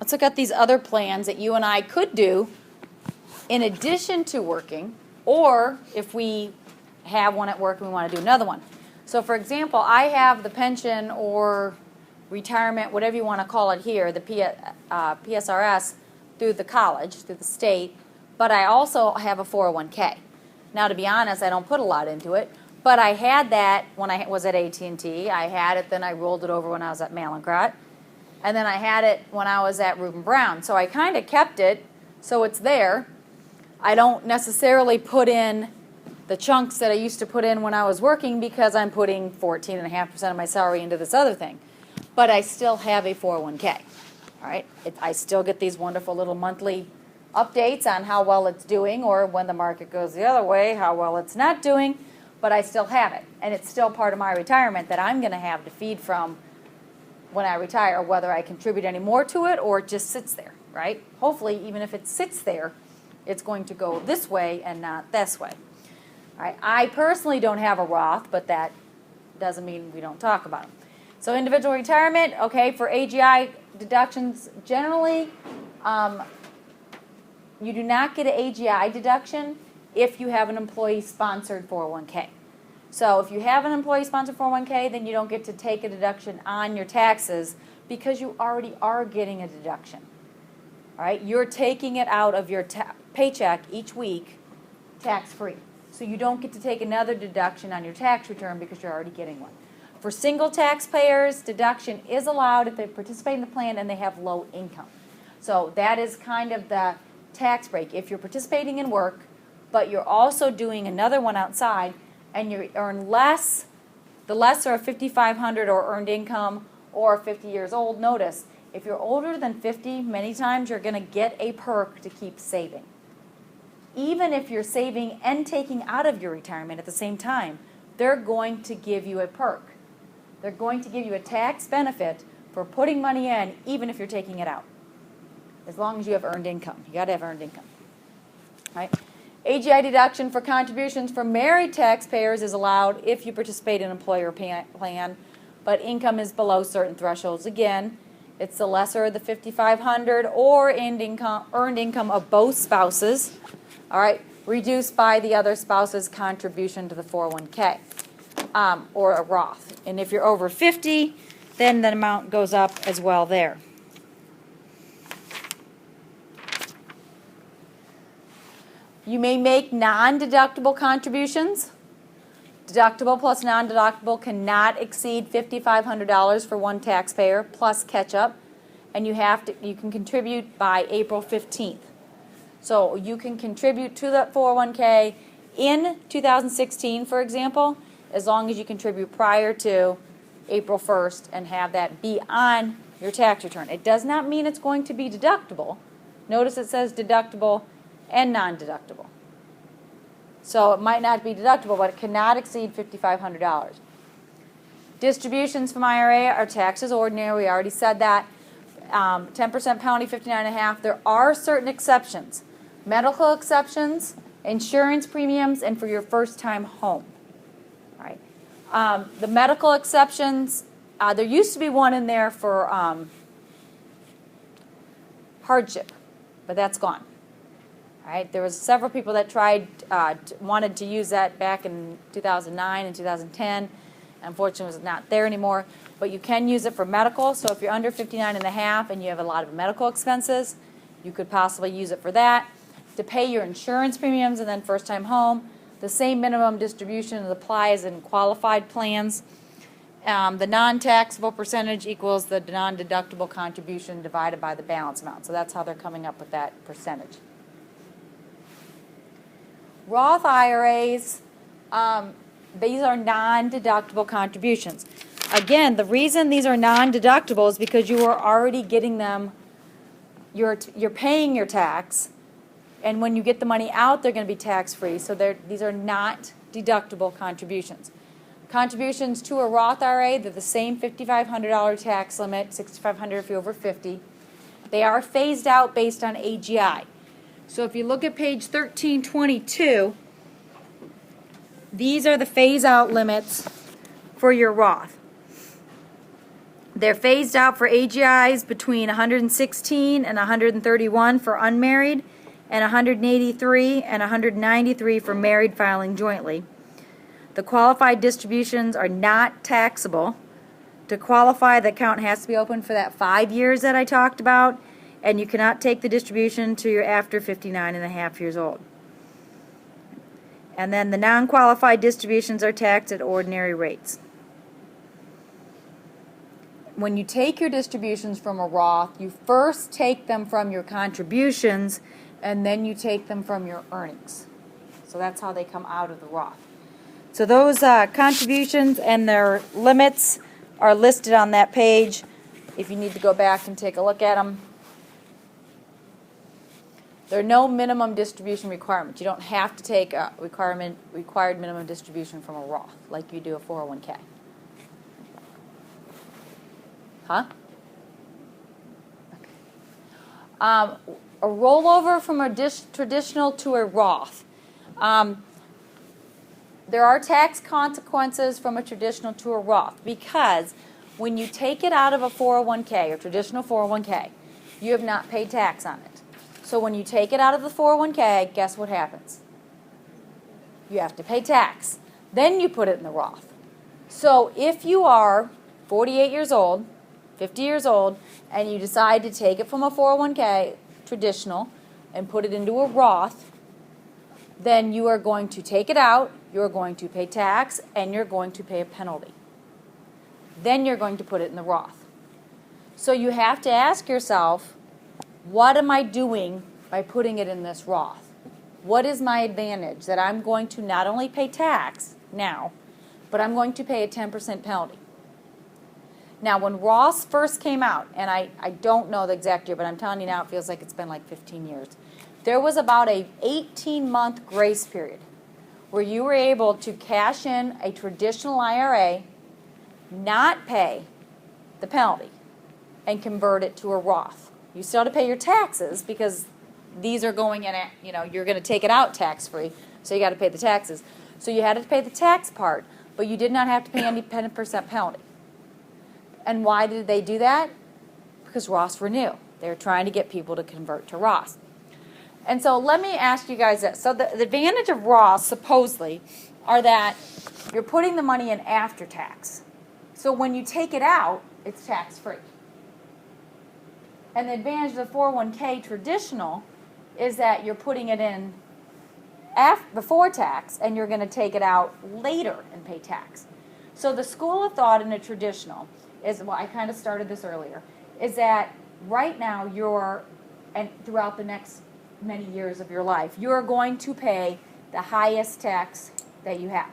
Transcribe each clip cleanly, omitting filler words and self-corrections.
let's look at these other plans that you and I could do in addition to working, or if we have one at work and we want to do another one. So for example, I have the pension or retirement, whatever you want to call it here, the PSRS through the college, through the state, but I also have a 401k. Now, to be honest, I don't put a lot into it, but I had that when I was at AT&T. I had it, then I rolled it over when I was at Mallinckrodt, and then I had it when I was at Reuben Brown. So I kind of kept it, so it's there. I don't necessarily put in the chunks that I used to put in when I was working because I'm putting 14.5% of my salary into this other thing. But I still have a 401k. All right, I still get these wonderful little monthly updates on how well it's doing, or when the market goes the other way, how well it's not doing, but I still have it. And it's still part of my retirement that I'm going to have to feed from when I retire, whether I contribute any more to it or it just sits there, right? Hopefully, even if it sits there, it's going to go this way and not this way. All right, I personally don't have a Roth, but that doesn't mean we don't talk about them. So individual retirement, okay, for AGI deductions, generally, you do not get an AGI deduction if you have an employee-sponsored 401k. So if you have an employee-sponsored 401k, then you don't get to take a deduction on your taxes because you already are getting a deduction. All right, you're taking it out of your paycheck each week tax-free. So you don't get to take another deduction on your tax return because you're already getting one. For single taxpayers, deduction is allowed if they participate in the plan and they have low income. So that is kind of the tax break. If you're participating in work, but you're also doing another one outside and you earn less, the lesser of $5,500 or earned income or 50 years old, notice, if you're older than 50, many times you're going to get a perk to keep saving. Even if you're saving and taking out of your retirement at the same time, they're going to give you a perk. They're going to give you a tax benefit for putting money in, even if you're taking it out, as long as you have earned income. You got to have earned income. All right? AGI deduction for contributions for married taxpayers is allowed if you participate in an employer plan, but income is below certain thresholds. Again, it's the lesser of the $5,500 or earned income of both spouses. All right, reduced by the other spouse's contribution to the 401k or a Roth. And if you're over 50, then the amount goes up as well there. You may make non-deductible contributions. Deductible plus non-deductible cannot exceed $5,500 for one taxpayer plus catch-up, and you can contribute by April 15th. So you can contribute to the 401k in 2016, for example, as long as you contribute prior to April 1st and have that be on your tax return. It does not mean it's going to be deductible. Notice it says deductible and non-deductible. So it might not be deductible, but it cannot exceed $5,500. Distributions from IRA are taxed as ordinary. We already said that. 10% penalty, 59.5. There are certain exceptions. Medical exceptions, insurance premiums, and for your first-time home. All right. The medical exceptions, there used to be one in there for hardship, but that's gone. All right. There was several people that wanted to use that back in 2009 and 2010. Unfortunately, it was not there anymore. But you can use it for medical. So if you're under 59.5 and you have a lot of medical expenses, you could possibly use it for that. To pay your insurance premiums and then first-time home, the same minimum distribution applies in qualified plans. The non-taxable percentage equals the non-deductible contribution divided by the balance amount. So that's how they're coming up with that percentage. Roth IRAs, these are non-deductible contributions. Again, the reason these are non-deductible is because you are already getting them, you're paying your tax, and when you get the money out, they're going to be tax-free. So these are not deductible contributions. Contributions to a Roth IRA, they're the same $5,500 tax limit, $6,500 if you're over 50. They are phased out based on AGI. So if you look at page 1322, these are the phase-out limits for your Roth. They're phased out for AGIs between 116 and 131 for unmarried, and 183 and 193 for married filing jointly. The qualified distributions are not taxable. To qualify, the account has to be open for that 5 years that I talked about, and you cannot take the distribution till you're after 59 and a half years old. And then the non-qualified distributions are taxed at ordinary rates. When you take your distributions from a Roth, you first take them from your contributions, and then you take them from your earnings. So that's how they come out of the Roth. So those contributions and their limits are listed on that page if you need to go back and take a look at them. There are no minimum distribution requirements. You don't have to take a required minimum distribution from a Roth like you do a 401k. Huh? Okay. A rollover from a traditional to a Roth. There are tax consequences from a traditional to a Roth because when you take it out of a 401k or traditional 401k, you have not paid tax on it. So when you take it out of the 401k, guess what happens? You have to pay tax. Then you put it in the Roth. So if you are 48 years old, 50 years old, and you decide to take it from a 401k traditional and put it into a Roth, then you are going to take it out, you're going to pay tax, and you're going to pay a penalty. Then you're going to put it in the Roth. So you have to ask yourself, what am I doing by putting it in this Roth? What is my advantage? That I'm going to not only pay tax now, but I'm going to pay a 10% penalty. Now, when Roths first came out, and I don't know the exact year, but I'm telling you now, it feels like it's been like 15 years. There was about a 18-month grace period where you were able to cash in a traditional IRA, not pay the penalty, and convert it to a Roth. You still have to pay your taxes because these are going in at, you're going to take it out tax-free, so you got to pay the taxes. So you had to pay the tax part, but you did not have to pay any 10% penalty. And why did they do that? Because Roths were new. They were trying to get people to convert to Roths. And so let me ask you guys this. So the advantage of Roths, supposedly, are that you're putting the money in after tax. So when you take it out, it's tax-free. And the advantage of the 401k traditional is that you're putting it in before tax, and you're going to take it out later and pay tax. So the school of thought in a traditional is, well, I kind of started this earlier, is that right now and throughout the next many years of your life, you're going to pay the highest tax that you have.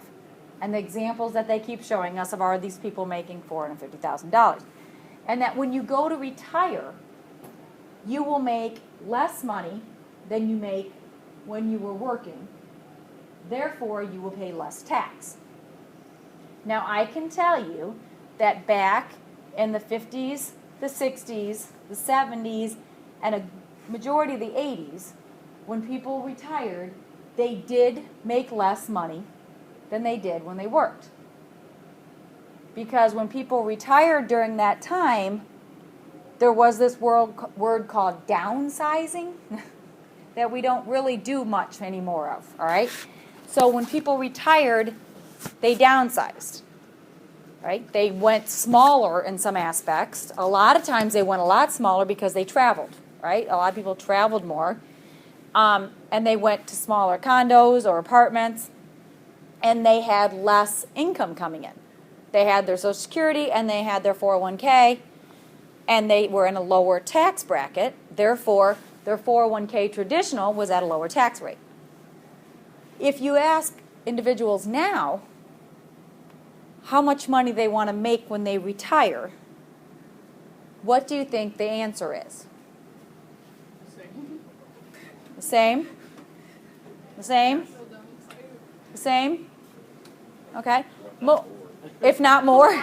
And the examples that they keep showing us are these people making $450,000. And that when you go to retire, you will make less money than you make when you were working. Therefore, you will pay less tax. Now, I can tell you that back in the 50s, the 60s, the 70s, and a majority of the 80s, when people retired, they did make less money than they did when they worked. Because when people retired during that time, there was this word called downsizing that we don't really do much anymore of, all right? So when people retired, they downsized, right? They went smaller in some aspects. A lot of times they went a lot smaller because they traveled, right? A lot of people traveled more. And they went to smaller condos or apartments, and they had less income coming in. They had their Social Security and they had their 401k, and they were in a lower tax bracket. Therefore, their 401k traditional was at a lower tax rate. If you ask individuals now how much money they want to make when they retire, what do you think the answer is? The same? The same? The same? Okay. If not more.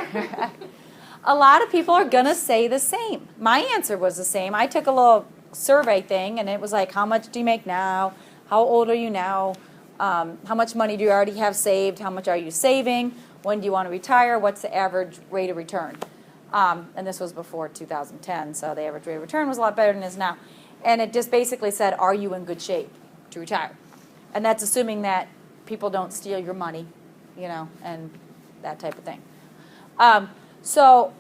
A lot of people are going to say the same. My answer was the same. I took a little survey thing, and it was like, how much do you make now? How old are you now? How much money do you already have saved? How much are you saving? When do you want to retire? What's the average rate of return? And this was before 2010, so the average rate of return was a lot better than it is now. And it just basically said, are you in good shape to retire? And that's assuming that people don't steal your money, and that type of thing. So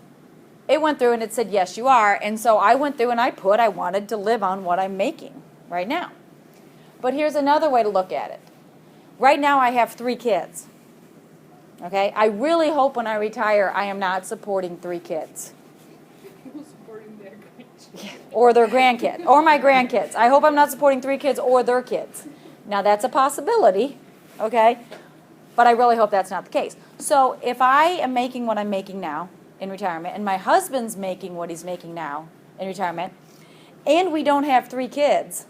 it went through and it said, yes, you are. And so I went through and I wanted to live on what I'm making right now. But here's another way to look at it. Right now I have 3 kids. Okay? I really hope when I retire I am not supporting 3 kids. Supporting their grandchildren. Or their grandkids. Or my grandkids. I hope I'm not supporting 3 kids or their kids. Now that's a possibility. Okay? But I really hope that's not the case. So if I am making what I'm making now in retirement, and my husband's making what he's making now in retirement, and we don't have 3 kids,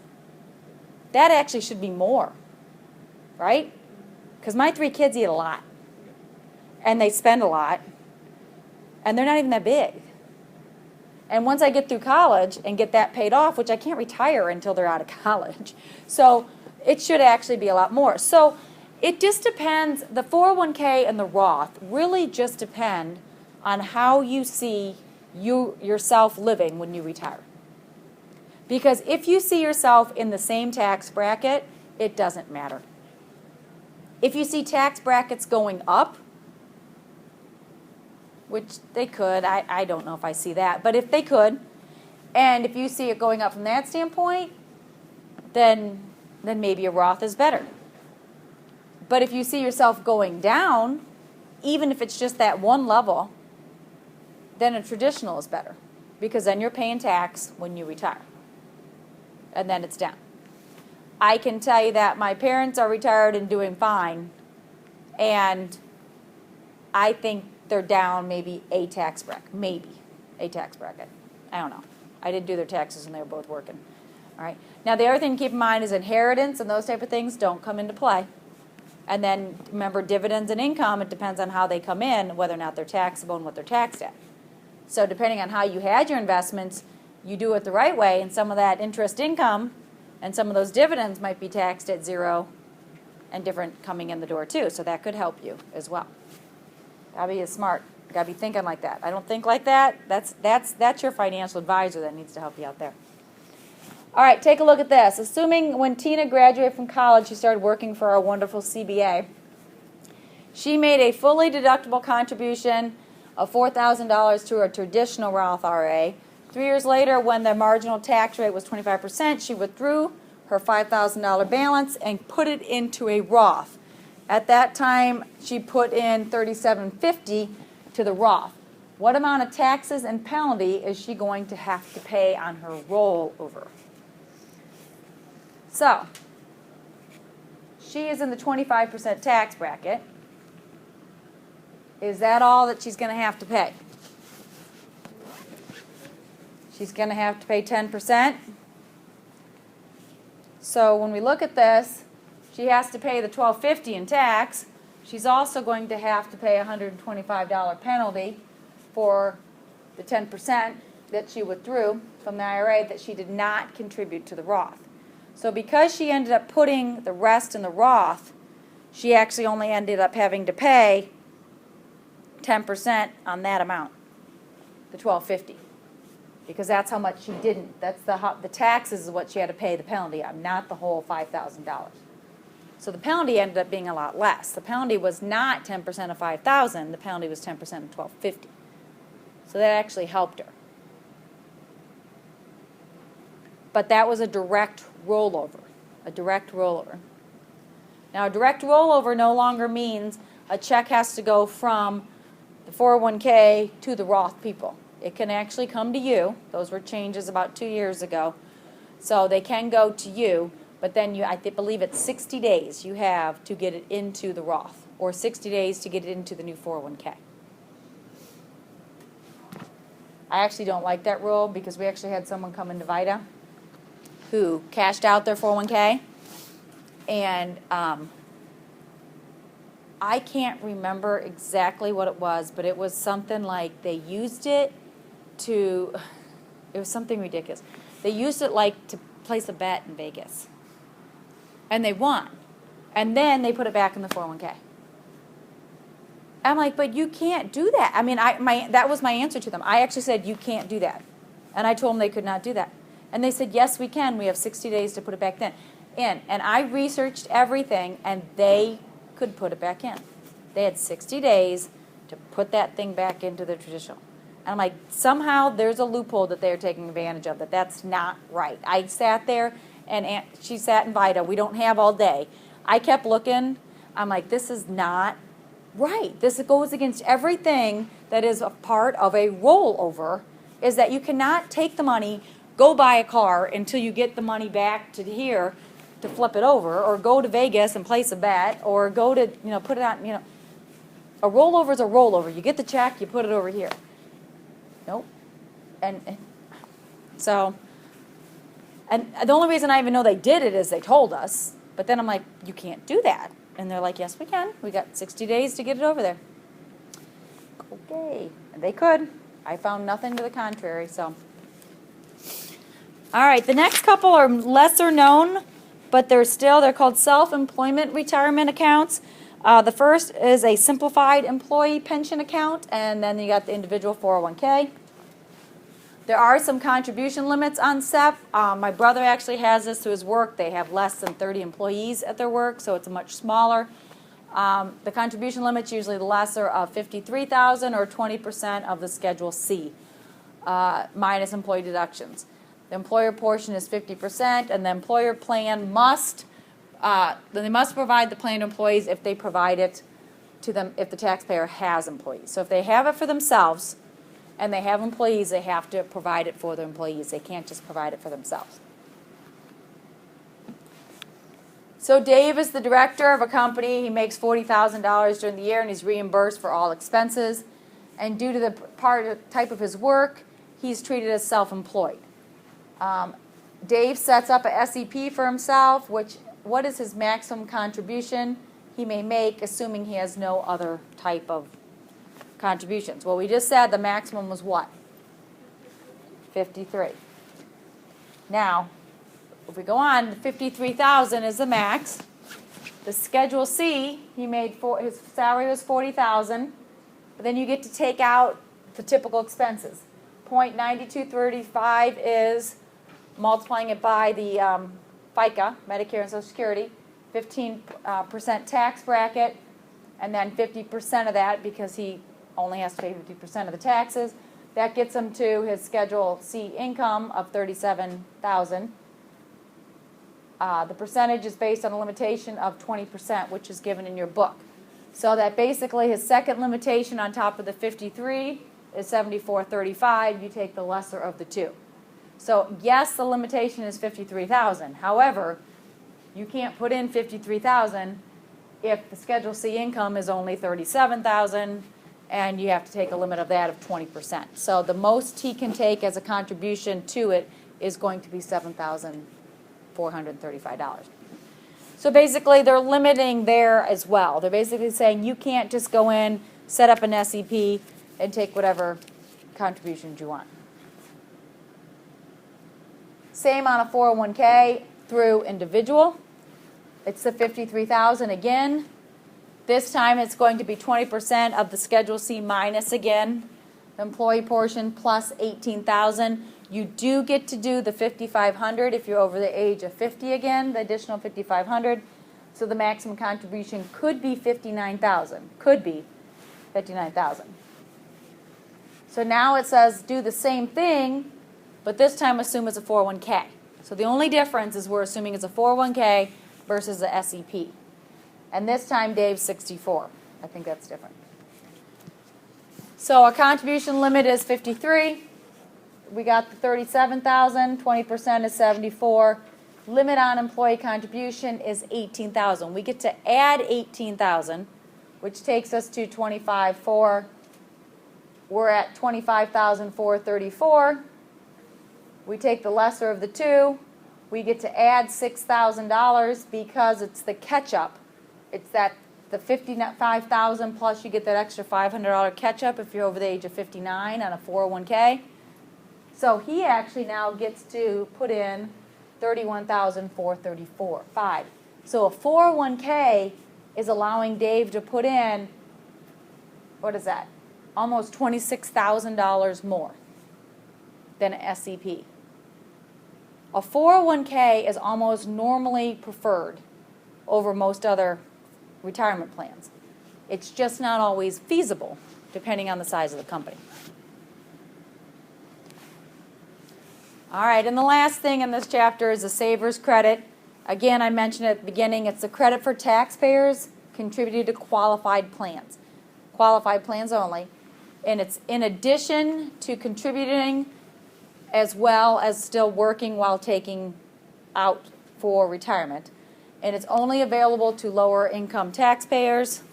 that actually should be more. Right? Because my 3 kids eat a lot. And they spend a lot. And they're not even that big. And once I get through college and get that paid off, which I can't retire until they're out of college, so it should actually be a lot more. So it just depends. The 401k and the Roth really just depend on how you see yourself living when you retire. Because if you see yourself in the same tax bracket, it doesn't matter. If you see tax brackets going up, which they could, I don't know if I see that, but if they could, and if you see it going up from that standpoint, then maybe a Roth is better. But if you see yourself going down, even if it's just that one level, then a traditional is better, because then you're paying tax when you retire, and then it's down. I can tell you that my parents are retired and doing fine, and I think they're down maybe a tax bracket. I don't know. I didn't do their taxes when they were both working. All right. Now, the other thing to keep in mind is inheritance and those type of things don't come into play. And then, remember, dividends and income, it depends on how they come in, whether or not they're taxable and what they're taxed at. So depending on how you had your investments, you do it the right way, and some of that interest income and some of those dividends might be taxed at 0 and different coming in the door too. So that could help you as well. Gotta be smart. Gotta be thinking like that. I don't think like that. That's your financial advisor that needs to help you out there. All right, take a look at this. Assuming when Tina graduated from college, she started working for our wonderful CBA. She made a fully deductible contribution of $4,000 to her traditional Roth IRA. 3 years later, when the marginal tax rate was 25%, she withdrew her $5,000 balance and put it into a Roth. At that time, she put in $3,750 to the Roth. What amount of taxes and penalty is she going to have to pay on her rollover? So, she is in the 25% tax bracket. Is that all that she's going to have to pay? She's going to have to pay 10%. So when we look at this, she has to pay the $1,250 in tax. She's also going to have to pay a $125 penalty for the 10% that she withdrew from the IRA that she did not contribute to the Roth. So because she ended up putting the rest in the Roth, she actually only ended up having to pay 10% on that amount, the $1,250, because that's how much she didn't. That's the taxes is what she had to pay the penalty on, not the whole $5,000. So the penalty ended up being a lot less. The penalty was not 10% of $5,000. The penalty was 10% of $1,250. So that actually helped her. But that was a direct rollover. A direct rollover. Now, a direct rollover no longer means a check has to go from the 401k to the Roth people. It can actually come to you. Those were changes about 2 years ago. So they can go to you, but then I believe it's 60 days you have to get it into the Roth, or 60 days to get it into the new 401k. I actually don't like that rule because we actually had someone come into VITA who cashed out their 401k, and I can't remember exactly what it was, but it was something like they used it to, it was something ridiculous. They used it like to place a bet in Vegas. And they won. And then they put it back in the 401k. I'm like, but you can't do that. I mean, that was my answer to them. I actually said, you can't do that. And I told them they could not do that. And they said, yes, we can. We have 60 days to put it back in. And I researched everything, and they could put it back in. They had 60 days to put that thing back into the traditional. And I'm like, somehow there's a loophole that they're taking advantage of, that's not right. I sat there, and she sat in Vida. We don't have all day. I kept looking. I'm like, this is not right. This goes against everything that is a part of a rollover, is that you cannot take the money, go buy a car until you get the money back to here to flip it over, or go to Vegas and place a bet, or go to, put it on, a rollover is a rollover. You get the check, you put it over here. Nope. And so, and the only reason I even know they did it is they told us, but then I'm like, you can't do that. And they're like, yes, we can. We got 60 days to get it over there. Okay. And they could. I found nothing to the contrary, so. All right, the next couple are lesser known, but they're called self-employment retirement accounts. The first is a simplified employee pension account, and then you got the individual 401k. There are some contribution limits on SEP. My brother actually has this through his work. They have less than 30 employees at their work, so it's much smaller. The contribution limit's usually the lesser of $53,000 or 20% of the Schedule C, minus employee deductions. The employer portion is 50%, and the employer plan they must provide the plan to employees if they provide it to them if the taxpayer has employees. So if they have it for themselves and they have employees, they have to provide it for their employees. They can't just provide it for themselves. So Dave is the director of a company. He makes $40,000 during the year, and he's reimbursed for all expenses. And due to the type of his work, he's treated as self-employed. Dave sets up a SEP for himself, what is his maximum contribution he may make, assuming he has no other type of contributions? Well, we just said the maximum was what? 53. Now, if we go on, 53,000 is the max. The Schedule C, his salary was 40,000, but then you get to take out the typical expenses. 0.9235 is multiplying it by the FICA, Medicare and Social Security, 15% tax bracket, and then 50% of that, because he only has to pay 50% of the taxes. That gets him to his Schedule C income of $37,000. The percentage is based on a limitation of 20%, which is given in your book. So that basically his second limitation on top of the 53 is 7435. You take the lesser of the two. So yes, the limitation is 53,000. However, you can't put in 53,000 if the Schedule C income is only 37,000, and you have to take a limit of that of 20%. So the most he can take as a contribution to it is going to be $7,435. So basically, they're limiting there as well. They're basically saying you can't just go in, set up an SEP, and take whatever contributions you want. Same on a 401k through individual. It's the 53,000 again. This time it's going to be 20% of the Schedule C minus again the employee portion plus 18,000. You do get to do the 5,500 if you're over the age of 50 again, the additional 5,500. So the maximum contribution could be 59,000. Could be 59,000. So now it says do the same thing, but this time assume it's a 401k. So the only difference is we're assuming it's a 401k versus a SEP. And this time Dave's 64. I think that's different. So our contribution limit is 53. We got the 37,000. 20% is 74. Limit on employee contribution is 18,000. We get to add 18,000, which takes us to 25,400. We're at 25,434. We take the lesser of the two. We get to add $6,000 because it's the catch-up. It's that the 55,000 plus you get that extra $500 catch-up if you're over the age of 59 on a 401k. So he actually now gets to put in $31,434. So a 401k is allowing Dave to put in what is that? Almost $26,000 more than an SEP. A 401k is almost normally preferred over most other retirement plans. It's just not always feasible, depending on the size of the company. All right, and the last thing in this chapter is the Savers Credit. Again, I mentioned at the beginning, it's the credit for taxpayers contributed to qualified plans. Qualified plans only. And it's in addition to contributing as well as still working while taking out for retirement. And it's only available to lower income taxpayers.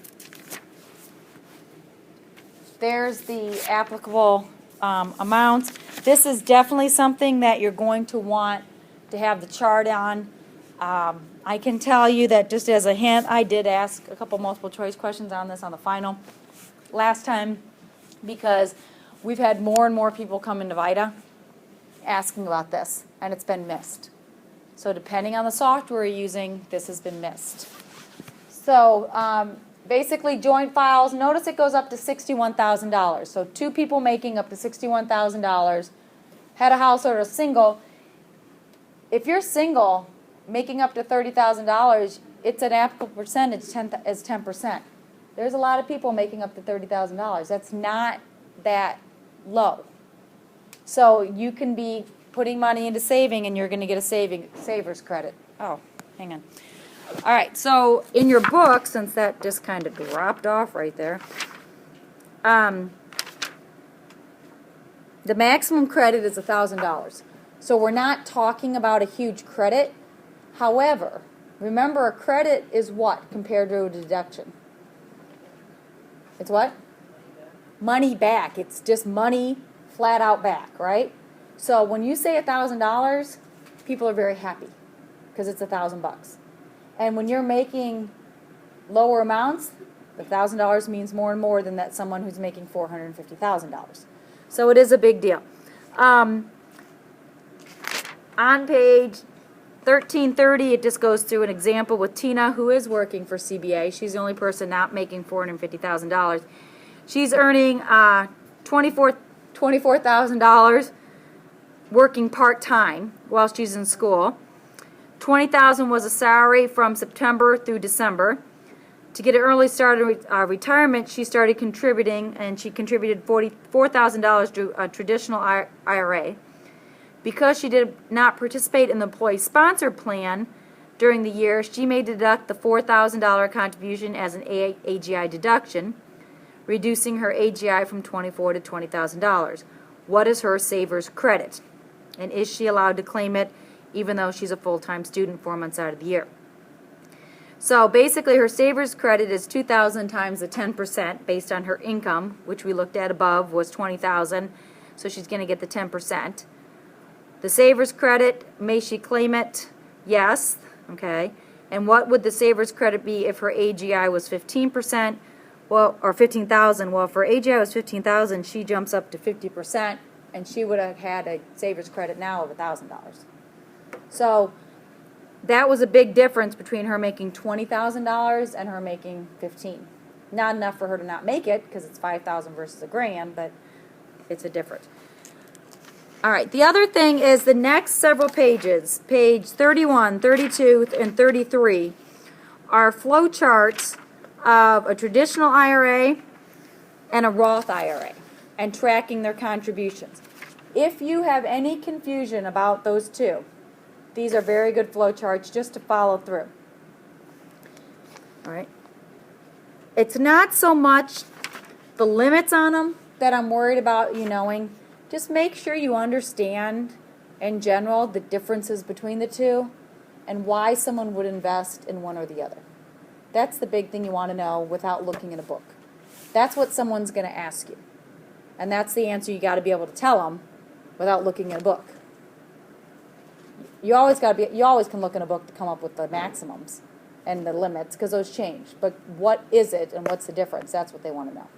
There's the applicable amounts. This is definitely something that you're going to want to have the chart on. I can tell you that just as a hint, I did ask a couple multiple choice questions on this on the final last time because we've had more and more people come into VITA asking about this, and it's been missed. So depending on the software you're using, this has been missed. So basically joint files, notice it goes up to $61,000. So two people making up to $61,000, head of household or single. If you're single, making up to $30,000, it's an applicable percentage is 10%. There's a lot of people making up to $30,000. That's not that low. So you can be putting money into saving and you're going to get a saver's credit. Oh, hang on. All right, so in your book, since that just kind of dropped off right there, the maximum credit is $1,000. So we're not talking about a huge credit. However, remember a credit is what compared to a deduction? It's what? Money back. It's just money flat out back, right? So when you say $1,000, people are very happy because it's $1,000. And when you're making lower amounts, the $1,000 means more and more than that someone who's making $450,000. So it is a big deal. On page 1330, it just goes through an example with Tina, who is working for CBA. She's the only person not making $450,000. She's earning $24,000 working part-time while she's in school. $20,000 was a salary from September through December. To get an early start in retirement, she started contributing, and she contributed $44,000 to a traditional IRA. Because she did not participate in the employee-sponsored plan during the year, she may deduct the $4,000 contribution as an AGI deduction, reducing her AGI from $24,000 to $20,000. What is her saver's credit? And is she allowed to claim it even though she's a full-time student 4 months out of the year? So basically her saver's credit is $2,000 times the 10% based on her income, which we looked at above was $20,000, so she's going to get the 10%. The saver's credit, may she claim it? Yes. Okay. And what would the saver's credit be if her AGI was 15%? Well, or 15,000. Well, if her AGI was 15,000, she jumps up to 50%, and she would have had a saver's credit now of $1,000. So that was a big difference between her making $20,000 and her making $15,000. Not enough for her to not make it because it's $5,000 versus $1,000, but it's a difference. All right, the other thing is the next several pages, page 31, 32, and 33, are flow charts of a traditional IRA and a Roth IRA and tracking their contributions. If you have any confusion about those two, these are very good flow charts just to follow through. All right. It's not so much the limits on them that I'm worried about you knowing. Just make sure you understand, in general, the differences between the two and why someone would invest in one or the other. That's the big thing you want to know without looking in a book. That's what someone's going to ask you. And that's the answer you got to be able to tell them without looking in a book. You always can look in a book to come up with the maximums and the limits because those change. But what is it and what's the difference? That's what they want to know.